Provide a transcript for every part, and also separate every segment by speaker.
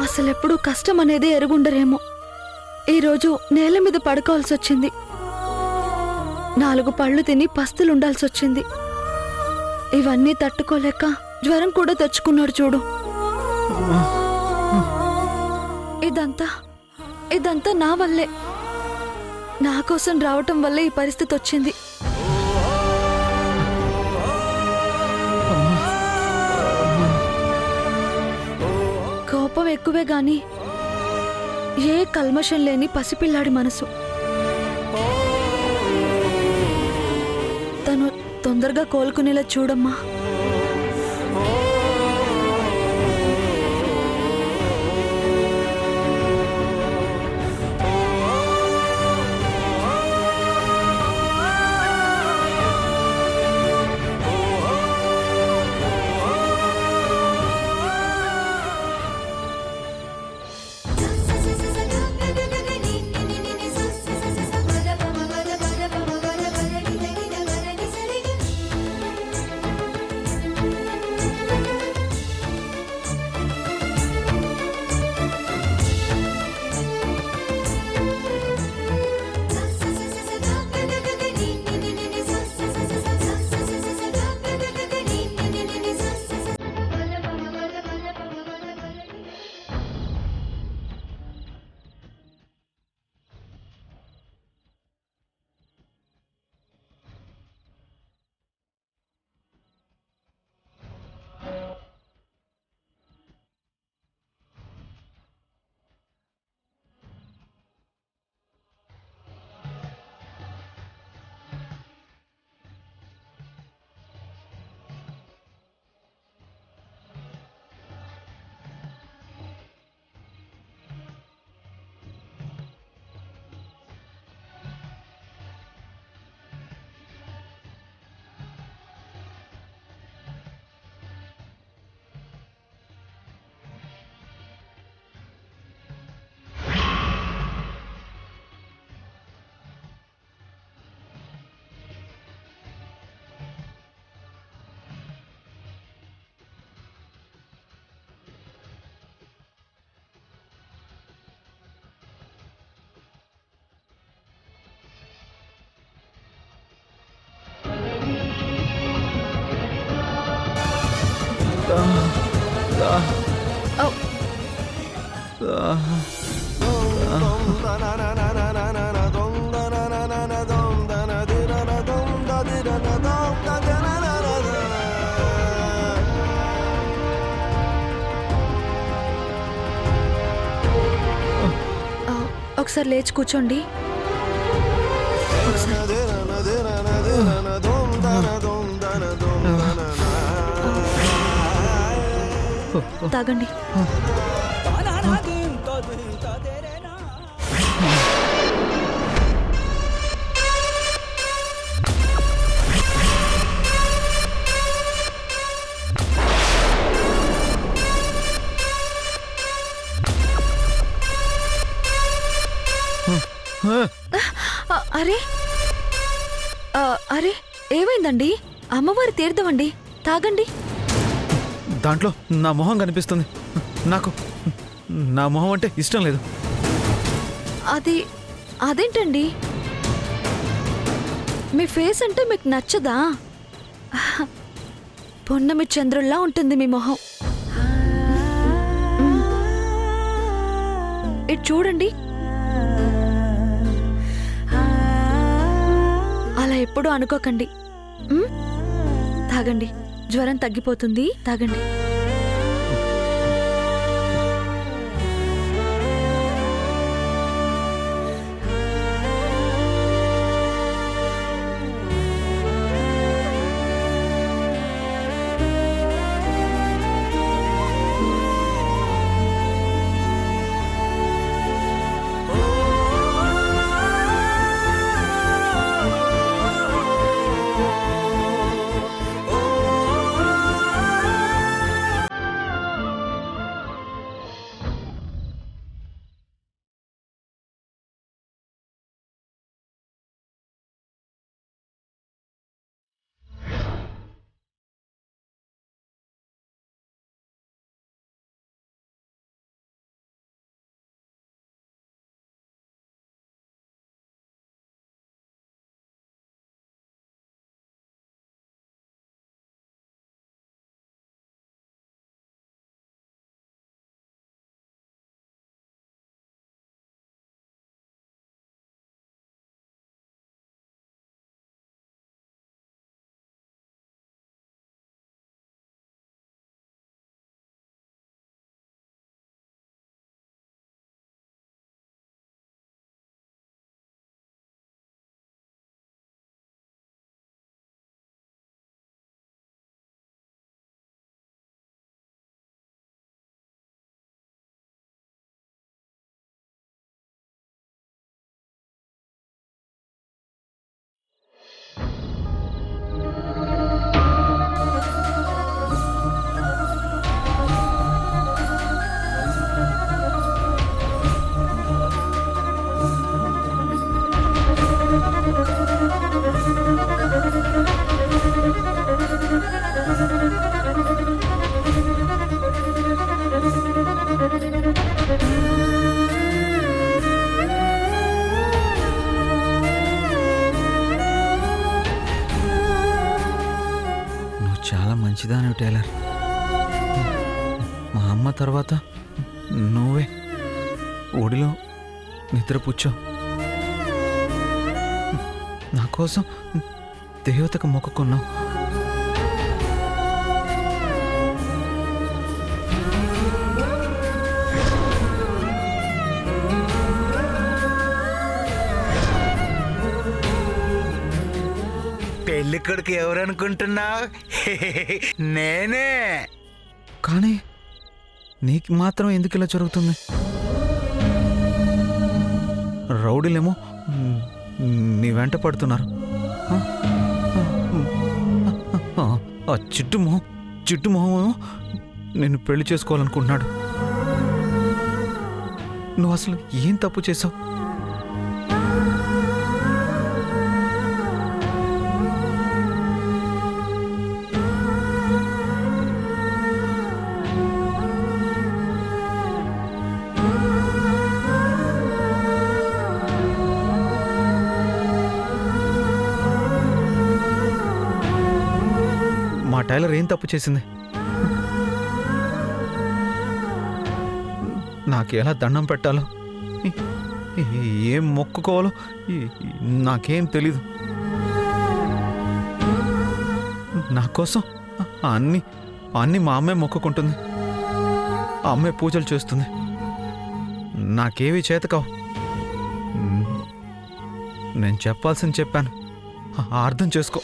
Speaker 1: అసలెప్పుడు కష్టం అనేది ఎరుగుండరేమో. ఈరోజు నేల మీద పడుకోవాల్సొచ్చింది. 4 పళ్ళు తిని పస్తులుండాల్సొచ్చింది. ఇవన్నీ తట్టుకోలేక జ్వరం కూడా తెచ్చుకున్నాడు చూడు. ఇదంతా నా వల్లే. నా కోసం రావటం వల్లే ఈ పరిస్థితి వచ్చింది. కోపం ఎక్కువే గాని ఏ కల్మషం లేని పసిపిల్లాడి మనసు. తను తొందరగా కోలుకునేలా చూడమ్మా. ఒకసారి లేచి కూర్చోండి. తాగండి. అరే అరే ఏమైందండి? అమ్మవారి తీర్థమండి, తాగండి.
Speaker 2: దాంట్లో నా మొహం కనిపిస్తుంది. నాకు నా మొహం అంటే ఇష్టం లేదు.
Speaker 1: అదేంటండి? మీ ఫేస్ అంటే మీకు నచ్చదా? పొన్నమి చంద్రుల్లా ఉంటుంది మీ మొహం. ఇటు చూడండి. అలా ఎప్పుడూ అనుకోకండి. తాగండి, జ్వరం తగ్గిపోతుంది. తాగండి.
Speaker 2: టైలర్. మా అమ్మ తర్వాత నువ్వే ఒడిలో నిద్రపుచ్చావు. నా కోసం దేవతకు మొక్కుకున్నావు.
Speaker 3: పెళ్లి కొడుకు ఎవరనుకుంటున్నావు? నేనే.
Speaker 2: కానీ నీకు మాత్రం ఎందుకు ఇలా జరుగుతుంది? రౌడీలేమో నీ వెంట పడుతున్నారు. ఆ చిట్టు మొహం నిన్ను పెళ్లి చేసుకోవాలనుకుంటున్నాడు. నువ్వు అసలు ఏం తప్పు చేసావు? మా టైలర్ ఏం తప్పు చేసింది? నాకు ఎలా దండం పెట్టాలో, ఏం మొక్కుకోవాలో నాకేం తెలీదు. నా కోసం అన్నీ మా అమ్మే మొక్కుకుంటుంది. ఆ అమ్మే పూజలు చేస్తుంది. నాకేవి చేత కావు. నేను చెప్పాల్సింది చెప్పాను, అర్థం చేసుకో.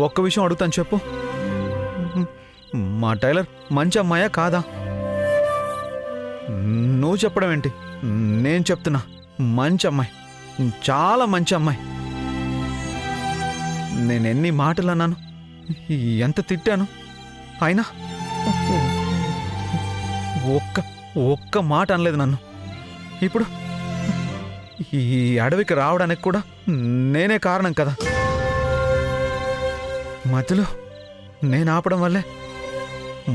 Speaker 2: ఒక్క విషయం అడుగుతాను, చెప్పు. మా టైలర్ మంచి అమ్మాయా కాదా? నువ్వు చెప్పడం ఏంటి? నేను చెప్తున్నా, మంచి అమ్మాయి, చాలా మంచి అమ్మాయి. నేను ఎన్ని మాటలు అన్నాను, ఎంత తిట్టాను, అయినా ఒక్క మాట అనలేదు నన్ను. ఇప్పుడు ఈ అడవికి రావడానికి కూడా నేనే కారణం కదా. మధ్యలో నేను ఆపడం వల్లే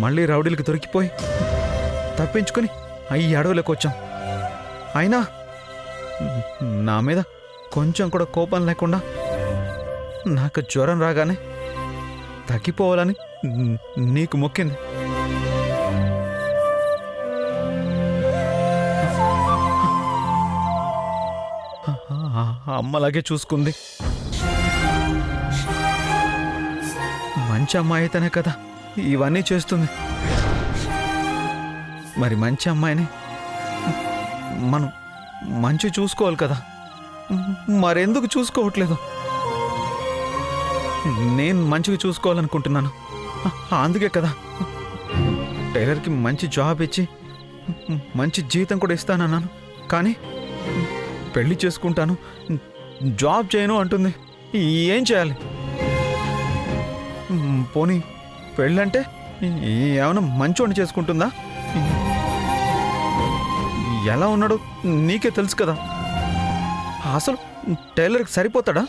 Speaker 2: మళ్ళీ రౌడీలకు దొరికిపోయి తప్పించుకొని ఈ అడవులకు వచ్చాం. అయినా నా మీద కొంచెం కూడా కోపం లేకుండా నాకు జ్వరం రాగానే తగ్గిపోవాలని నీకు మొక్కింది. అమ్మలాగే చూసుకుంది. మంచి అమ్మాయి అయితేనే కదా ఇవన్నీ చేస్తుంది. మరి మంచి అమ్మాయిని మనం మంచి చూసుకోవాలి కదా, మరెందుకు చూసుకోవట్లేదు? నేను మంచిగా చూసుకోవాలనుకుంటున్నాను. అందుకే కదా టైలర్కి మంచి జాబ్ ఇచ్చి మంచి జీతం కూడా ఇస్తానన్నాను. కానీ పెళ్లి చేసుకుంటాను, జాబ్ చేయను అంటుంది. ఏం చేయాలి? పోనీ పెళ్ళంటే ఏమైనా మంచోడిని చేసుకుంటుందా? ఎలా ఉన్నాడో నీకే తెలుసు కదా. అసలు టైలర్కి సరిపోతాడా?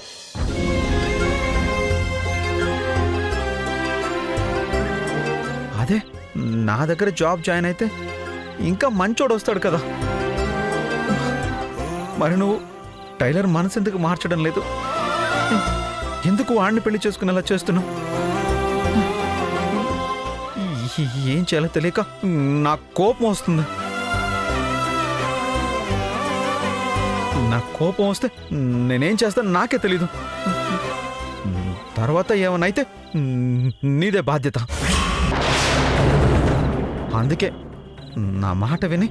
Speaker 2: అదే నా దగ్గర జాబ్ జాయిన్ అయితే ఇంకా మంచోడు వస్తాడు కదా. మరి నువ్వు టైలర్ మనసు ఎందుకు మార్చడం లేదు? ఎందుకు వాడిని పెళ్లి చేసుకునేలా చేస్తున్నావు? ఏం చేయాలో తెలియక నాకు కోపం వస్తుంది. నాకు కోపం వస్తే నేనేం చేస్తాను నాకే తెలీదు. తర్వాత ఏమనైతే నీదే బాధ్యత. అందుకే నా మాట విని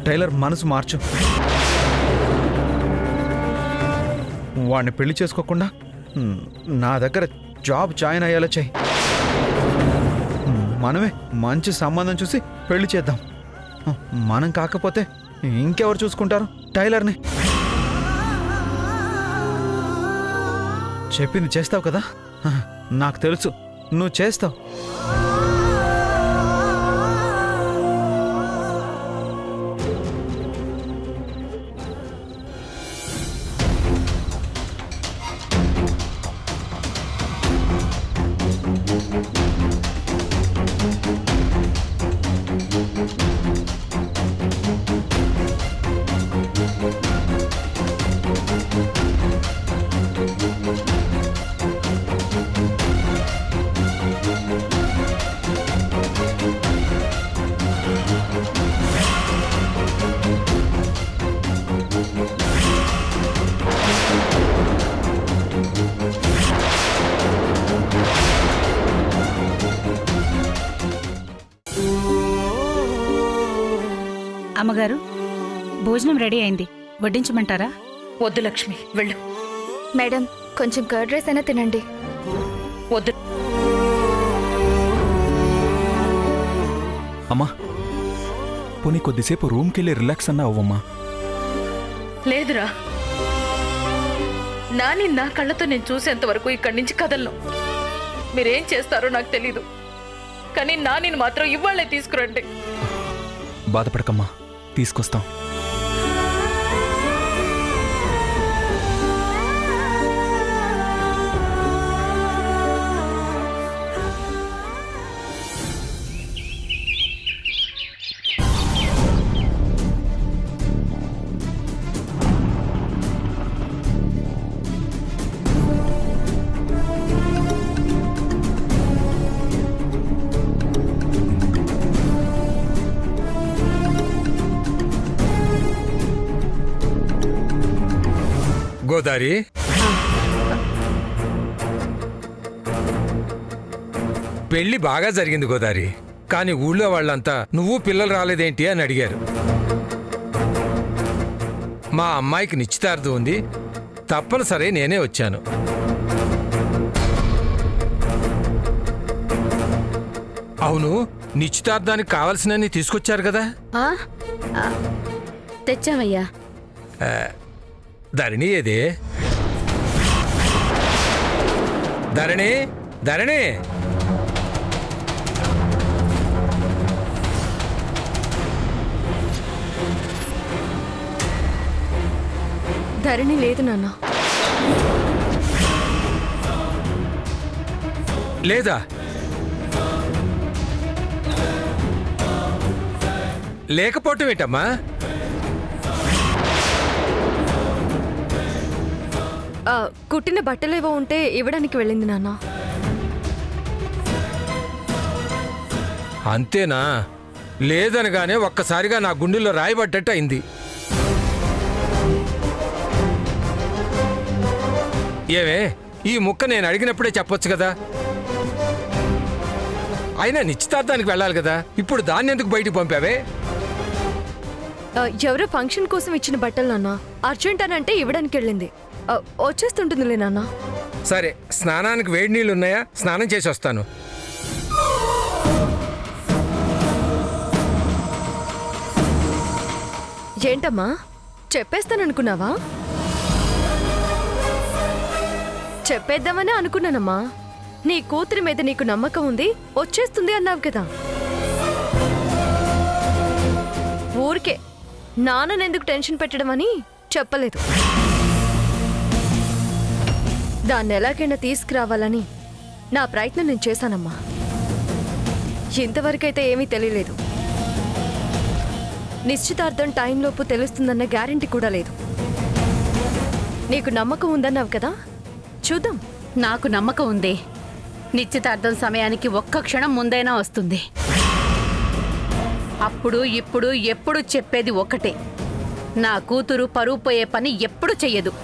Speaker 2: టైలర్ మనసు మార్చు. వాడిని పెళ్లి చేసుకోకుండా నా దగ్గర జాబ్ జాయిన్ అయ్యేలా చెయ్యి. మనమే మంచి సంబంధం చూసి పెళ్లి చేద్దాం. మనం కాకపోతే ఇంకెవరు చూసుకుంటారు టైలర్ని? చెప్పింది చేస్తావు కదా, నాకు తెలుసు నువ్వు చేస్తావు.
Speaker 4: అమ్మగారు భోజనం రెడీ అయింది, వడ్డించమంటారా?
Speaker 5: వద్దు లక్ష్మి, వెళ్ళు.
Speaker 1: మేడం కొంచెం కర్డ్ రైస్ అయినా తినండి.
Speaker 5: వద్దు.
Speaker 6: అమ్మా, పోనీ కొద్దిసేపు రూమ్కి వెళ్ళి రిలాక్స్ అన్నా అవ్వమ్మా.
Speaker 5: లేదురా, నాని నా కళ్ళతో నేను చూసేంత వరకు ఇక్కడి నుంచి కదలను. మీరేం చేస్తారో నాకు తెలీదు, కానీ నానిని మాత్రం ఇవాళ్లే తీసుకురండి.
Speaker 6: బాధపడకమ్మా, తీసుకొస్తాం.
Speaker 7: గోదారి, పెళ్లి బాగా జరిగింది గోదారి. కానీ ఊళ్ళో వాళ్ళంతా నువ్వు పిల్లలు రాలేదేంటి అని అడిగారు. మా అమ్మాయికి నిశ్చితార్థం ఉంది, తప్పనిసరి నేనే వచ్చాను. అవును, నిశ్చితార్థానికి కావలసినన్ని తీసుకొచ్చారు కదా?
Speaker 4: తెచ్చామయ్యా.
Speaker 7: ధరణి ఏదే? ధరణి, ధరణి!
Speaker 1: ధరణి లేదు నాన్న.
Speaker 7: లేదా? లేకపోవటం ఏంటమ్మా?
Speaker 1: కుట్టిన బట్టలేవో ఉంటే ఇవ్వడానికి వెళ్ళింది నాన్న.
Speaker 7: అంతేనా? లేదనగానే ఒక్కసారిగా నా గుండెల్లో రాయబడ్డట్టు అయింది. ఏవే, ఈ ముక్క నేను అడిగినప్పుడే చెప్పొచ్చు కదా. అయినా నిశ్చితార్థానికి వెళ్ళాలి కదా, ఇప్పుడు దాన్ని ఎందుకు బయటికి పంపావే?
Speaker 1: ఎవరో ఫంక్షన్ కోసం ఇచ్చిన బట్టలు నాన్న, అర్జెంట్ అని అంటే ఇవ్వడానికి వెళ్ళింది. వచ్చేస్తుంటుందిలే నాన్న.
Speaker 7: సరే, స్నానానికి వేడి నీళ్ళు ఉన్నాయా? స్నానం చేసి వస్తాను.
Speaker 1: ఏంటమ్మా, చెప్పేస్తాననుకున్నావా? చెప్పేద్దామని అనుకున్నానమ్మా. నీ కూతురి మీద నీకు నమ్మకం ఉంది, వచ్చేస్తుంది అన్నావు కదా. ఊరికే నాన్ననెందుకు టెన్షన్ పెట్టడం అని చెప్పలేదు. దాన్ని ఎలాగైనా తీసుకురావాలని నా ప్రయత్నం నేను చేశానమ్మా. ఇంతవరకైతే ఏమీ తెలియలేదు. నిశ్చితార్థం టైంలోపు తెలుస్తుందన్న గ్యారెంటీ కూడా లేదు. నీకు నమ్మకం ఉందన్నావు కదా, చూద్దాం.
Speaker 4: నాకు నమ్మకం ఉంది. నిశ్చితార్థం సమయానికి ఒక్క క్షణం ముందైనా వస్తుంది. అప్పుడు ఇప్పుడు ఎప్పుడు చెప్పేది ఒకటే, నా కూతురు పరువు పోయే పని ఎప్పుడు చెయ్యదు.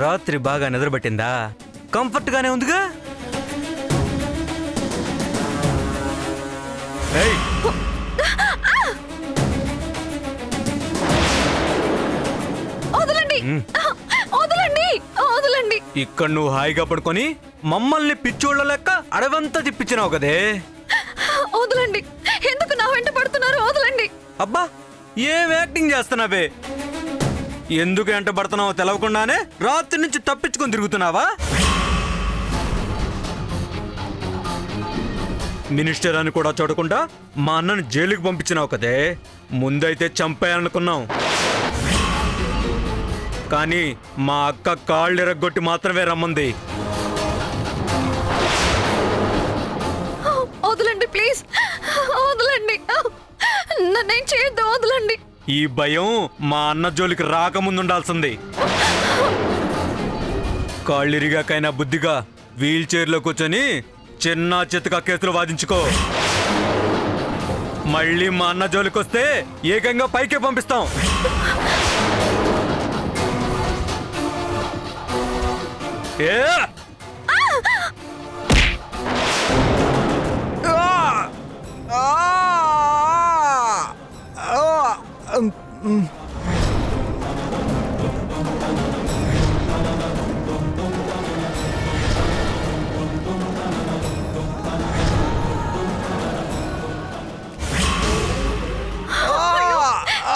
Speaker 8: రాత్రి బాగా నిద్రపట్టిందా? కంఫర్ట్ గానే ఉందిగా? ఇక్కడ నువ్వు హాయిగా పడుకొని మమ్మల్ని పిచ్చోళ్ళ లెక్క అడవంతా తిప్పించినావు కదే.
Speaker 1: వదలండి, ఎందుకు నా వెంట పడుతున్నారు? వదలండి.
Speaker 8: అబ్బా, ఏం యాక్టింగ్ చేస్తున్నావే? ఎందుకు వెంట పడుతున్నావో తెలవకుండానే రాత్రి నుంచి తప్పించుకొని తిరుగుతున్నావా? మినిస్టర్ అని కూడా చూడకుండా మా అన్నను జైలుకి పంపించినావు కదే. ముందైతే చంపేయాలనుకున్నాం, కానీ మా అక్క కాళ్ళు ఎరగొట్టి మాత్రమే రమ్మంది.
Speaker 1: వదలండి ప్లీజ్, వదలండి. నన్నేం చేయొద్దు, వదలండి.
Speaker 8: ఈ భయం మా అన్న జోలికి రాకముందు ఉండాల్సింది. కాళ్ళిరిగాకైనా బుద్ధిగా వీల్ చైర్లో కూర్చొని చిన్న చితక కేసులు వాదించుకో. మళ్ళీ మా అన్న జోలికి వస్తే ఏకంగా పైకే పంపిస్తాం. ఏ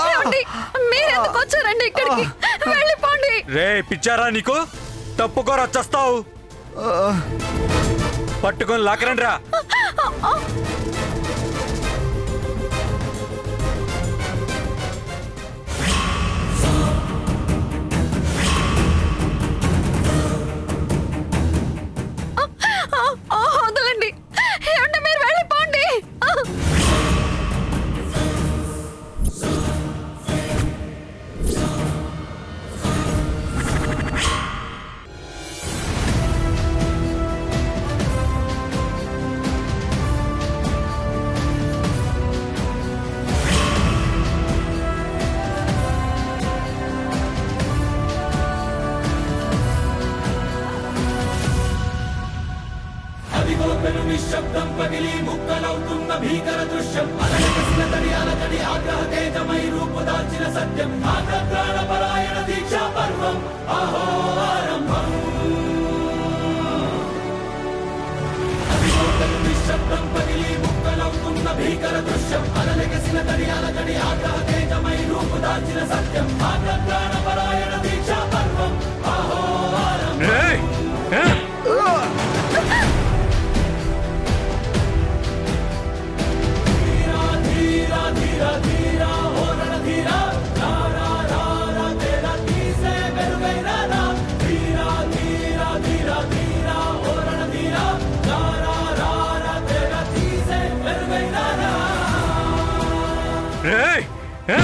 Speaker 1: ఏమండి, మీరెందుకు వచ్చారండి ఇక్కడికి? వెళ్ళిపోండి.
Speaker 8: రే పిచ్చారా నీకు? తప్పుకోరా చస్తావు. పట్టుకొని లాకరండి రా.
Speaker 1: వదలండి. ఏమండి, మీరు వెళ్ళిపోండి.
Speaker 8: రేయ్! ఏ? రేయ్! ఏ?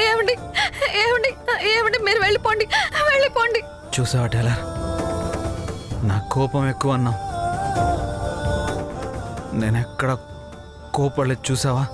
Speaker 1: ఏమండి, ఏమండి, ఏమండి, మీరు వెళ్ళిపోండి, వెళ్ళిపోండి.
Speaker 2: చూసావా టైలర్, నా కోపం ఎక్కువ అన్నావు. నేనెక్కడ కోపడలేదు చూసావా?